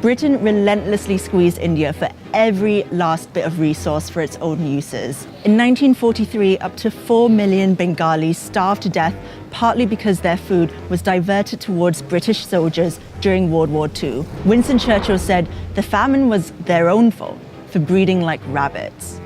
Britain relentlessly squeezed India for every last bit of resource for its own uses. In 1943, up to 4 million Bengalis starved to death, partly because their food was diverted towards British soldiers during World War II. Winston Churchill said the famine was their own fault for breeding like rabbits.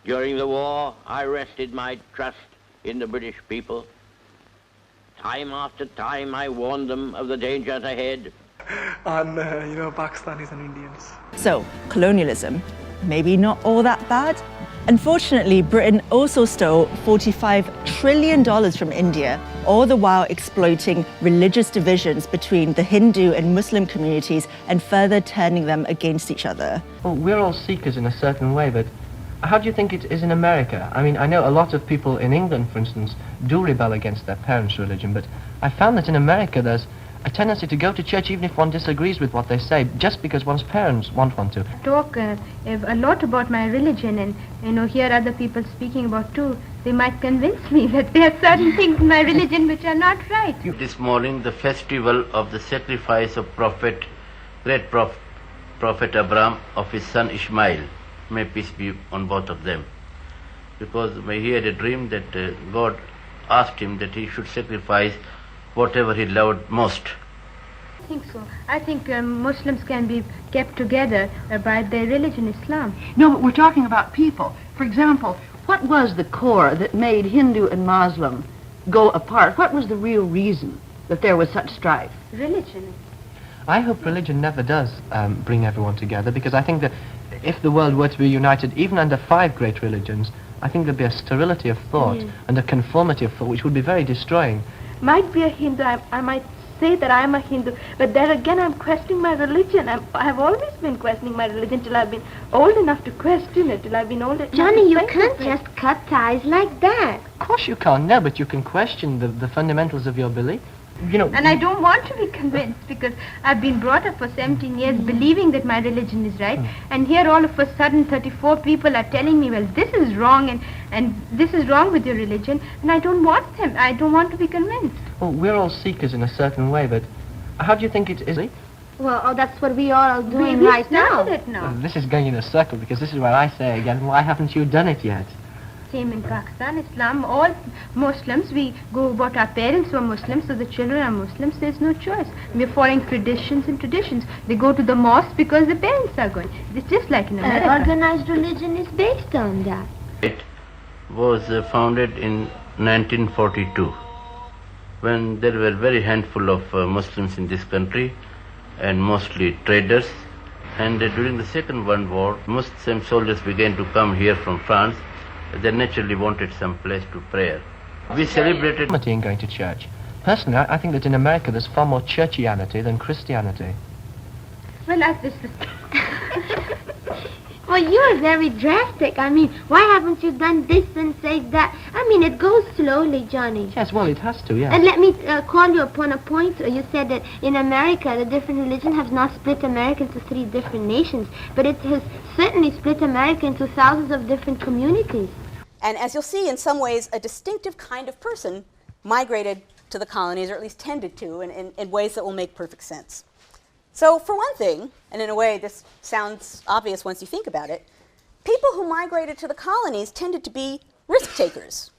During the war, I rested my trust in the British people. Time after time, I warned them of the dangers ahead. On, Pakistanis and Indians. So, colonialism, maybe not all that bad? Unfortunately, Britain also stole $45 trillion from India, all the while exploiting religious divisions between the Hindu and Muslim communities and further turning them against each other. Well, we're all seekers in a certain way, but how do you think it is in America? I mean, I know a lot of people in England, for instance, do rebel against their parents' religion, but I found that in America there's a tendency to go to church even if one disagrees with what they say, just because one's parents want one to. Talk a lot about my religion and, hear other people speaking about too. They might convince me that there are certain things in my religion which are not right. This morning, the festival of the sacrifice of Prophet Abraham of his son Ishmael. May peace be on both of them. Because he had a dream that God asked him that he should sacrifice whatever he loved most. I think so. I think Muslims can be kept together by their religion, Islam. No, but we're talking about people. For example, what was the core that made Hindu and Muslim go apart? What was the real reason that there was such strife? Religion. I hope religion never does bring everyone together, because I think that if the world were to be united even under 5 great religions, I think there'd be a sterility of thought and a conformity of thought which would be very destroying. Might be a Hindu, I might say that I'm a Hindu, but there again I'm questioning my religion. I've always been questioning my religion till I've been old enough to question it, till I've been old enough Johnny, you to can't just cut ties like that. Of course you can't, no, but you can question the fundamentals of your belief. And I don't want to be convinced, because I've been brought up for 17 years believing that my religion is right, and here all of a sudden 34 people are telling me, well, this is wrong and this is wrong with your religion, and I don't want them. I don't want to be convinced. Well, we're all seekers in a certain way, but how do you think it is? Well, that's what we are all doing We right now. started it now. Well, this is going in a circle, because this is where I say again, why haven't you done it yet? Same in Pakistan, Islam, all Muslims, we go about our parents who are Muslims, so the children are Muslims, there's no choice. We're following traditions and traditions. They go to the mosque because the parents are going. It's just like in America. Organized religion is based on that. It was founded in 1942, when there were very handful of Muslims in this country, and mostly traders. And during the Second World War, Muslim soldiers began to come here from France. They naturally wanted some place to pray. We celebrated In going to church. Personally, I think that in America there's far more churchianity than Christianity. Well, Well, you're very drastic. I mean, why haven't you done this and said that? I mean, it goes slowly, Johnny. Yes, well, it has to, yes. And let me call you upon a point. You said that in America, the different religions have not split America into 3 different nations, but it has certainly split America into thousands of different communities. And as you'll see, in some ways, a distinctive kind of person migrated to the colonies, or at least tended to, in ways that will make perfect sense. So for one thing, and in a way this sounds obvious once you think about it, people who migrated to the colonies tended to be risk takers.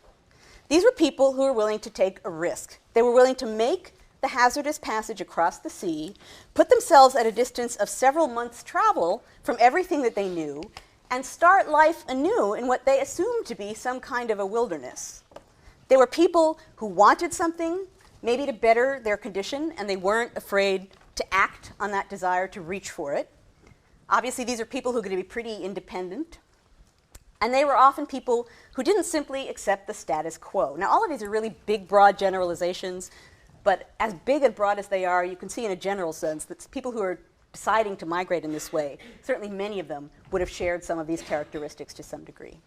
These were people who were willing to take a risk. They were willing to make the hazardous passage across the sea, put themselves at a distance of several months' travel from everything that they knew, and start life anew in what they assumed to be some kind of a wilderness. They were people who wanted something, maybe to better their condition, and they weren't afraid to act on that desire to reach for it. Obviously, these are people who are going to be pretty independent. And they were often people who didn't simply accept the status quo. Now, all of these are really big, broad generalizations, but as big and broad as they are, you can see in a general sense that people who are deciding to migrate in this way, certainly many of them would have shared some of these characteristics to some degree.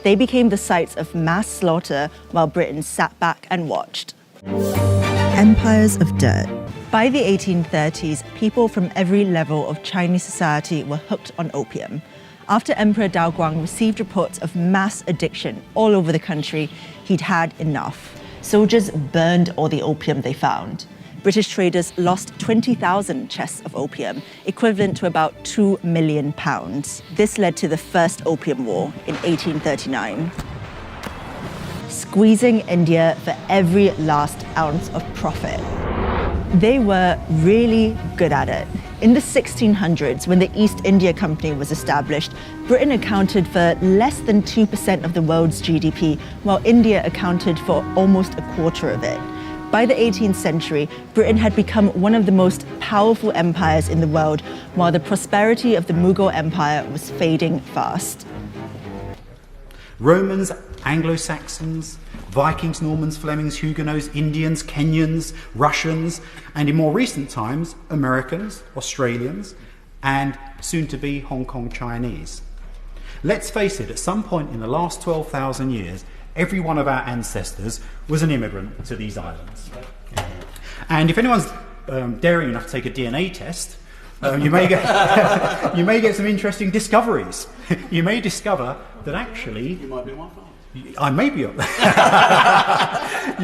They became the sites of mass slaughter while Britain sat back and watched. Empires of dirt. By the 1830s, people from every level of Chinese society were hooked on opium. After Emperor Daoguang received reports of mass addiction all over the country, he'd had enough. Soldiers burned all the opium they found. British traders lost 20,000 chests of opium, equivalent to about £2 million. This led to the First Opium War in 1839. Squeezing India for every last ounce of profit. They were really good at it. In the 1600s, when the East India Company was established, Britain accounted for less than 2% of the world's GDP, while India accounted for almost a quarter of it. By the 18th century, Britain had become one of the most powerful empires in the world, while the prosperity of the Mughal Empire was fading fast. Romans, Anglo-Saxons, Vikings, Normans, Flemings, Huguenots, Indians, Kenyans, Russians, and in more recent times, Americans, Australians, and soon-to-be Hong Kong Chinese. Let's face it, at some point in the last 12,000 years, every one of our ancestors was an immigrant to these islands. And if anyone's daring enough to take a DNA test, you may get some interesting discoveries. You may discover that actually... You might be one. I may be. You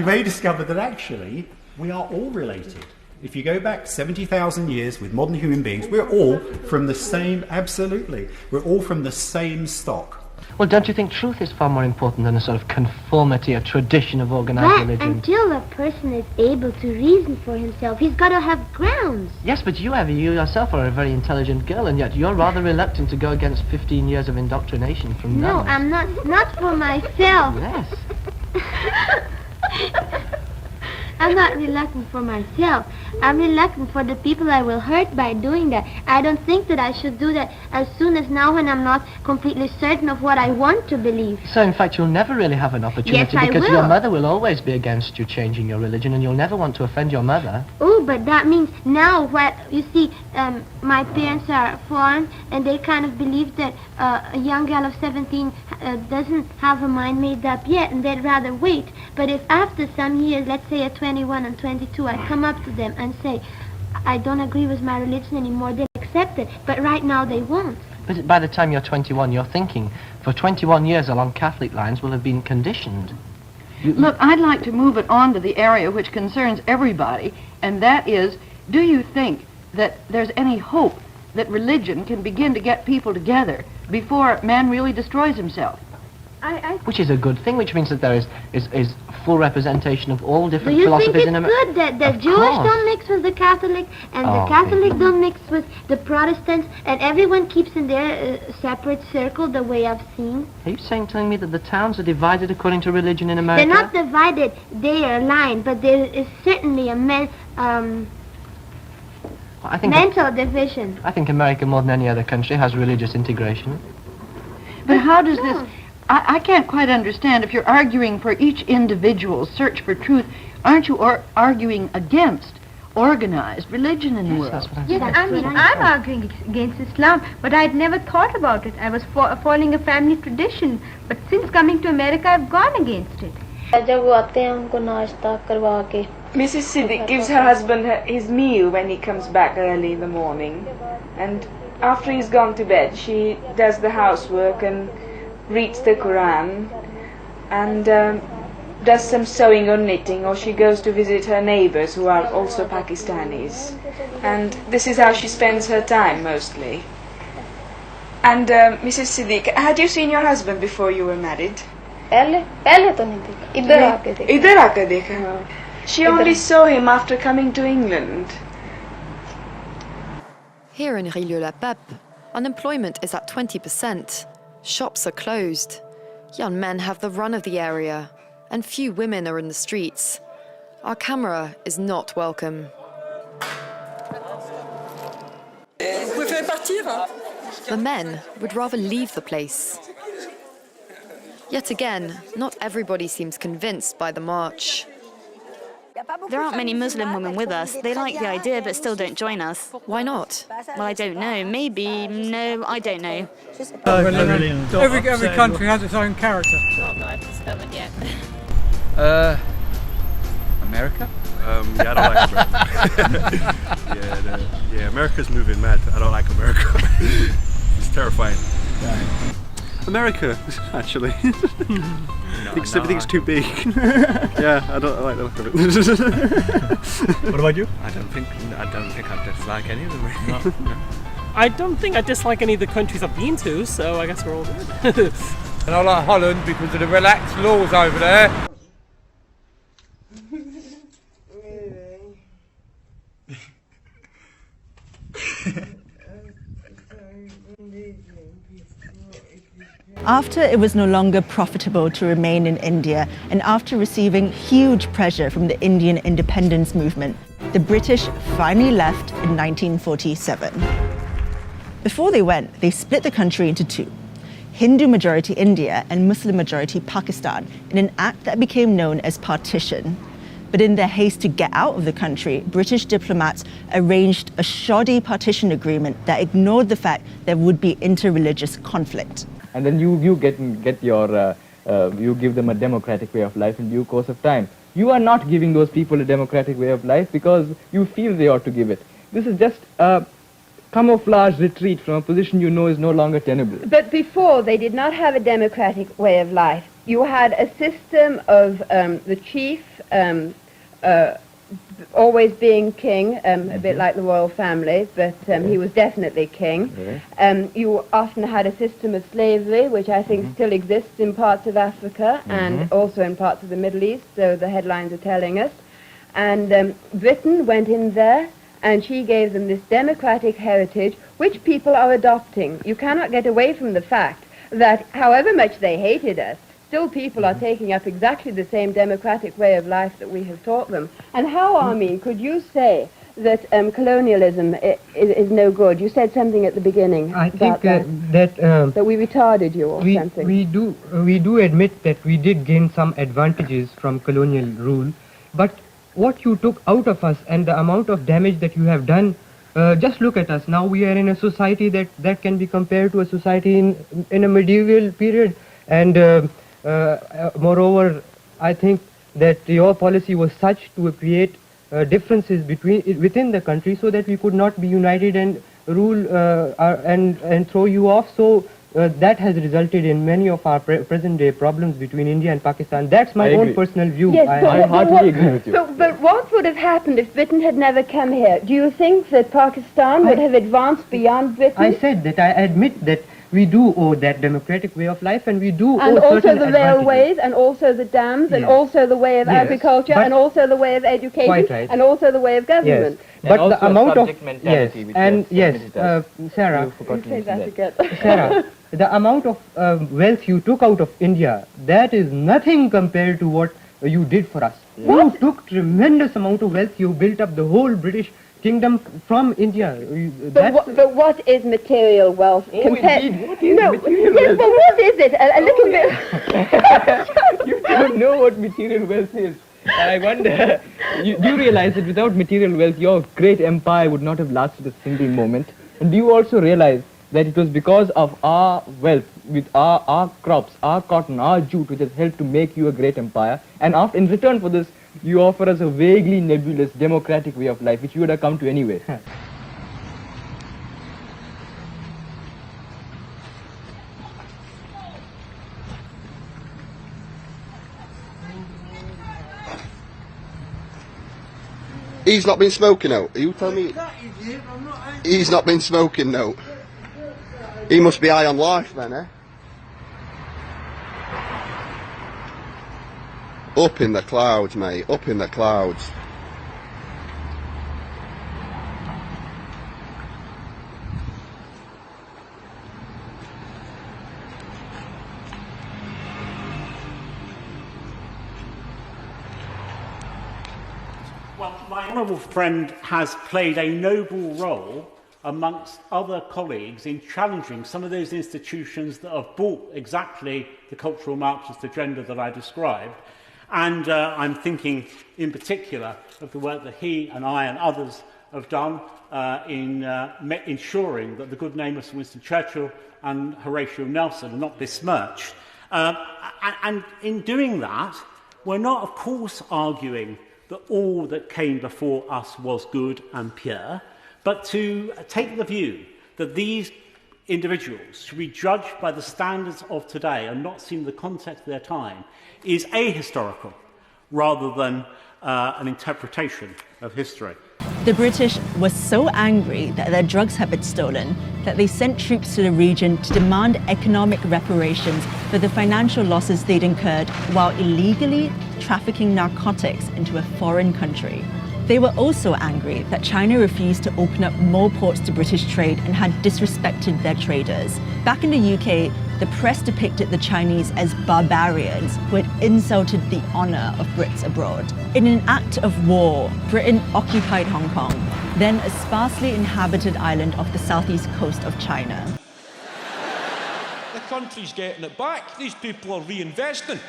may discover that actually we are all related. If you go back 70,000 years with modern human beings, we're all from the same, absolutely, we're all from the same stock. Well, don't you think truth is far more important than a sort of conformity, a tradition of organized religion? Until a person is able to reason for himself, he's got to have grounds. Yes, but you yourself are a very intelligent girl, and yet you're rather reluctant to go against 15 years of indoctrination from nuns. No, I'm not for myself. Yes. I'm not reluctant for myself. I'm reluctant for the people I will hurt by doing that. I don't think that I should do that as soon as now when I'm not completely certain of what I want to believe. So, in fact, you'll never really have an opportunity because your mother will always be against you changing your religion, and you'll never want to offend your mother. Oh, but that means now what, you see, my parents are foreign, and they kind of believe that a young girl of 17 doesn't have her mind made up yet, and they'd rather wait. But if after some years, let's say at 21 and 22, I come up to them and say, I don't agree with my religion anymore, they'll accept it, but right now they won't. But by the time you're 21, you're thinking, for 21 years along Catholic lines will have been conditioned. Look, I'd like to move it on to the area which concerns everybody, and that is, do you think that there's any hope that religion can begin to get people together before man really destroys himself? Which is a good thing, which means that there is full representation of all different philosophies in America. Do you think it's good that the Jewish don't mix with the Catholic, and the Catholic don't mix with the Protestants, and everyone keeps in their separate circle the way I've seen? Are you telling me that the towns are divided according to religion in America? They're not divided, they are aligned, but there is certainly a mental division. I think America, more than any other country, has religious integration. But how does this... I can't quite understand. If you're arguing for each individual's search for truth, aren't you arguing against organized religion in the world? Yes, I'm arguing against Islam, but I'd never thought about it. I was following a family tradition, but since coming to America, I've gone against it. Mrs. Siddiq gives her husband his meal when he comes back early in the morning, and after he's gone to bed, she does the housework and reads the Quran and does some sewing or knitting, or she goes to visit her neighbors who are also Pakistanis, and this is how she spends her time mostly. And Mrs. Siddiq, had you seen your husband before you were married? She only saw him after coming to England. Here in Rieux-la-Pape, unemployment is at 20%. Shops are closed. Young men have the run of the area, and few women are in the streets. Our camera is not welcome. The men would rather leave the place. Yet again, not everybody seems convinced by the march. There aren't many Muslim women with us. They like the idea but still don't join us. Why not? Well, I don't know. Maybe, no, I don't know. Every country has its own character. Not that I've discovered yet. America? Yeah, I don't like America. Yeah, America's moving mad. I don't like America. It's terrifying. America, actually. Everything's too big. Yeah, I don't like the look of it. What about you? I don't think I dislike any of them really. No. I don't think I dislike any of the countries I've been to, so I guess we're all good. And I like Holland because of the relaxed laws over there. After it was no longer profitable to remain in India, and after receiving huge pressure from the Indian independence movement, the British finally left in 1947. Before they went, they split the country into two: Hindu-majority India and Muslim-majority Pakistan, in an act that became known as partition. But in their haste to get out of the country, British diplomats arranged a shoddy partition agreement that ignored the fact there would be inter-religious conflict. And then you get your you give them a democratic way of life in due course of time. You are not giving those people a democratic way of life because you feel they ought to give it. This is just a camouflage retreat from a position you know is no longer tenable. But before, they did not have a democratic way of life. You had a system of the chief always being king, a bit like the royal family, but he was definitely king. You often had a system of slavery, which I think still exists in parts of Africa and also in parts of the Middle East, so the headlines are telling us. And Britain went in there, and she gave them this democratic heritage, which people are adopting. You cannot get away from the fact that however much they hated us, still people are taking up exactly the same democratic way of life that we have taught them. And how, Armin, could you say that colonialism is no good? You said something at the beginning. I think that we retarded you or something. We do admit that we did gain some advantages from colonial rule, but what you took out of us and the amount of damage that you have done, just look at us. Now we are in a society that can be compared to a society in a medieval period. And moreover, I think that your policy was such to create differences within the country so that we could not be united and rule and throw you off. So that has resulted in many of our present day problems between India and Pakistan. That's my own personal view. Yes, I heartily agree with you. But what would have happened if Britain had never come here? Do you think that Pakistan would have advanced beyond Britain? I said that I admit that we do owe that democratic way of life, and we do and owe also certain the railways, and also the dams, and also the way of agriculture, and also the way of education, and also the way of government. Yes. But the amount of Sarah, Sarah, the amount of wealth you took out of India, that is nothing compared to what you did for us. What? You took tremendous amount of wealth. You built up the whole British kingdom from India. But what is material wealth compared? What is material wealth? But what is it? A little bit. You don't know what material wealth is. I wonder, do you realize that without material wealth, your great empire would not have lasted a single moment? And do you also realize that it was because of our wealth, with our crops, our cotton, our jute, which has helped to make you a great empire, and in return for this, you offer us a vaguely nebulous democratic way of life, which you would have come to anyway. He's not been smoking out. Are you telling me? He's not been smoking out. He must be high on life then, eh? Up in the clouds, mate. Up in the clouds. Well, my honourable friend has played a noble role amongst other colleagues in challenging some of those institutions that have brought exactly the cultural Marxist agenda that I described. And I'm thinking in particular of the work that he and I and others have done in ensuring that the good name of Sir Winston Churchill and Horatio Nelson are not besmirched. And in doing that, we're not, of course, arguing that all that came before us was good and pure, but to take the view that these individuals should be judged by the standards of today and not seen in the context of their time is ahistorical rather than an interpretation of history. The British were so angry that their drugs had been stolen that they sent troops to the region to demand economic reparations for the financial losses they'd incurred while illegally trafficking narcotics into a foreign country. They were also angry that China refused to open up more ports to British trade and had disrespected their traders. Back in the UK, the press depicted the Chinese as barbarians who had insulted the honour of Brits abroad. In an act of war, Britain occupied Hong Kong, then a sparsely inhabited island off the southeast coast of China. The country's getting it back. These people are reinvesting.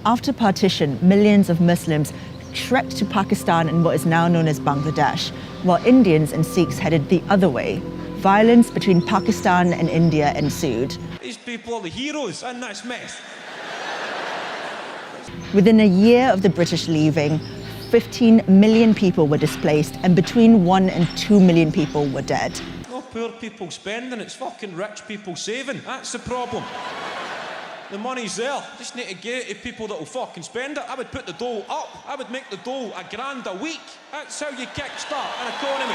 After partition, millions of Muslims trekked to Pakistan and what is now known as Bangladesh, while Indians and Sikhs headed the other way. Violence between Pakistan and India ensued. These people are the heroes in this mess. Within a year of the British leaving, 15 million people were displaced and between 1 and 2 million people were dead. No poor people spending, it's fucking rich people saving. That's the problem. The money's there. Just need to get it to people that will fucking spend it. I would put the dole up. I would make the dole £1,000 a week. That's how you kickstart an economy.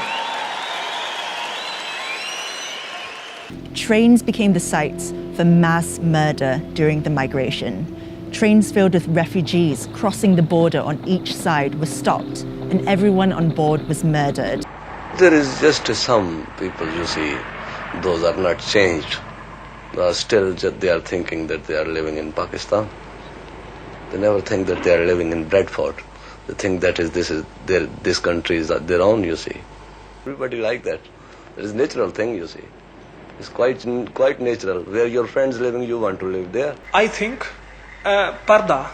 Trains became the sites for mass murder during the migration. Trains filled with refugees crossing the border on each side were stopped, and everyone on board was murdered. There is just some people, you see, those are not changed. Still, they are thinking that they are living in Pakistan. They never think that they are living in Bradford. They think that this country is their own, you see. Everybody like that. It is a natural thing, you see. It's quite natural. Where your friends living, you want to live there. I think parda,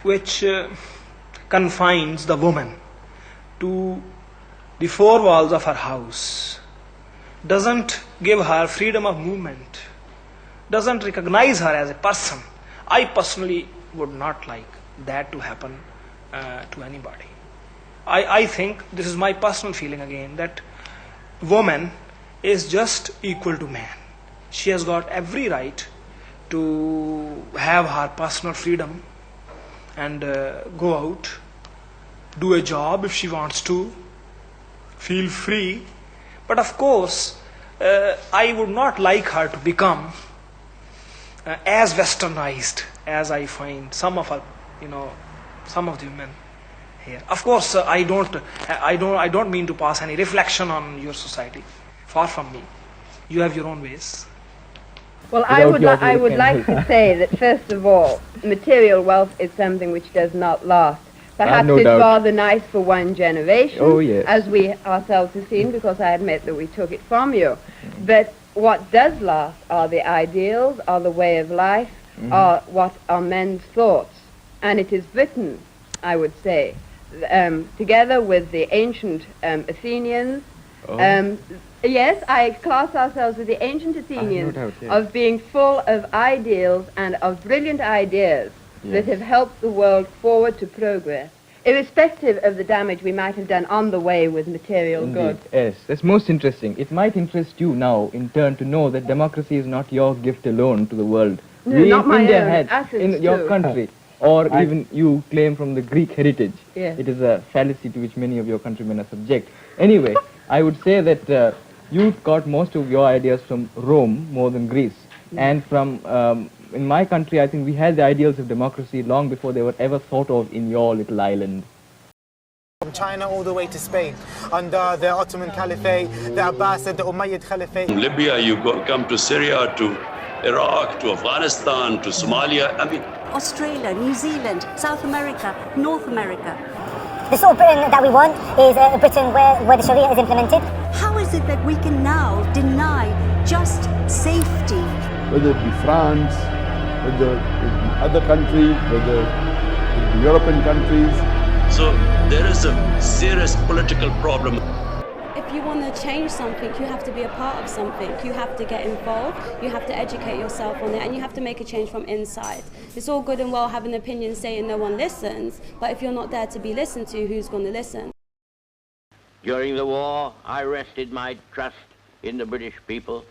which confines the woman to the four walls of her house, doesn't give her freedom of movement, doesn't recognize her as a person. I personally would not like that to happen to anybody. I think, this is my personal feeling again, that woman is just equal to man. She has got every right to have her personal freedom and go out, do a job if she wants to, feel free. But of course, I would not like her to become as westernized as I find some of the women here. Of course, I don't mean to pass any reflection on your society. Far from me. You have your own ways. Well, I would like to say that first of all, material wealth is something which does not last. Perhaps it's rather nice for one generation, as we ourselves have seen, because I admit that we took it from you. But what does last are the ideals, are the way of life, are what are men's thoughts. And it is Britain, I would say, together with the ancient Athenians. Yes, I class ourselves with the ancient Athenians of being full of ideals and of brilliant ideas that have helped the world forward to progress, irrespective of the damage we might have done on the way with material goods. Yes, that's most interesting. It might interest you now, in turn, to know that democracy is not your gift alone to the world. No, not my own. In your country, or even you claim from the Greek heritage. Yes. It is a fallacy to which many of your countrymen are subject. Anyway, I would say that you got most of your ideas from Rome more than Greece. And from, in my country, I think we had the ideals of democracy long before they were ever thought of in your little island. From China all the way to Spain, under the Ottoman Caliphate, the Abbasid, the Umayyad Caliphate. From Libya, you come to Syria, to Iraq, to Afghanistan, to Somalia. I mean, Australia, New Zealand, South America, North America. The sort of Britain that we want is a Britain where the Sharia is implemented. How is it that we can now deny just safety? Whether it be France, whether it be other countries, whether it be European countries. So there is a serious political problem. If if you want to change something, you have to be a part of something. You have to get involved, you have to educate yourself on it, and you have to make a change from inside. It's all good and well having opinions saying no one listens, but if you're not there to be listened to, who's going to listen? During the war, I rested my trust in the British people.